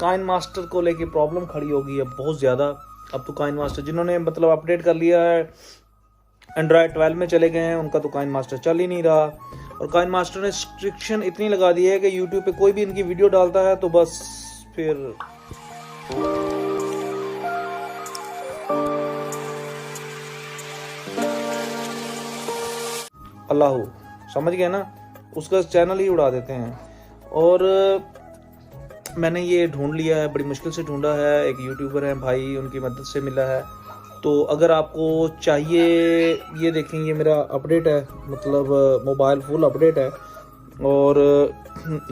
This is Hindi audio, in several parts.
काइन मास्टर को लेके प्रॉब्लम खड़ी हो गई है बहुत ज़्यादा। अब तो काइन मास्टर जिन्होंने मतलब अपडेट कर लिया है, एंड्रॉयड 12 में चले गए हैं, उनका तो काइन मास्टर चल ही नहीं रहा। और काइन मास्टर ने रिस्ट्रिक्शन इतनी लगा दी है कि यूट्यूब पे कोई भी इनकी वीडियो डालता है तो बस फिर अल्लाह समझ गए ना, उसका चैनल ही उड़ा देते हैं। और मैंने ये ढूंढ लिया है, बड़ी मुश्किल से ढूंढा है, एक यूट्यूबर है भाई, उनकी मदद से मिला है। तो अगर आपको चाहिए, ये देखें ये मेरा अपडेट है, मतलब मोबाइल फुल अपडेट है और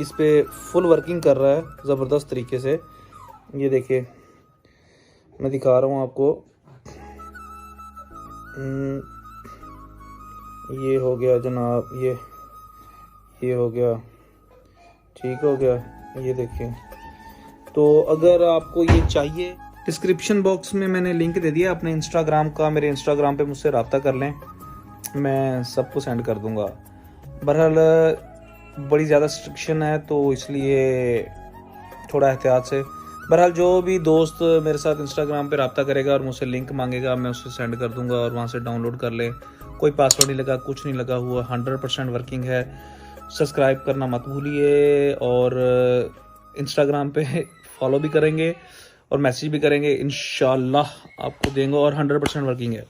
इस पे फुल वर्किंग कर रहा है ज़बरदस्त तरीके से। ये देखिए मैं दिखा रहा हूँ आपको। ये हो गया जनाब, ये हो गया, ठीक हो गया। ये देखिए, तो अगर आपको ये चाहिए, डिस्क्रिप्शन बॉक्स में मैंने लिंक दे दिया अपने इंस्टाग्राम का, मेरे इंस्टाग्राम पे मुझसे रब्ता कर लें, मैं सबको सेंड कर दूंगा। बहरहाल बड़ी ज़्यादा रिस्ट्रिक्शन है तो इसलिए थोड़ा एहतियात से। बहरहाल जो भी दोस्त मेरे साथ इंस्टाग्राम पे रब्ता करेगा और मुझसे लिंक मांगेगा, मैं उसे सेंड कर दूंगा और वहाँ से डाउनलोड कर ले। कोई पासवर्ड नहीं लगा, कुछ नहीं लगा हुआ, 100% वर्किंग है। सब्सक्राइब करना मत भूलिए और इंस्टाग्राम पे फॉलो भी करेंगे और मैसेज भी करेंगे, इंशाल्लाह आपको देंगे और 100% वर्किंग है।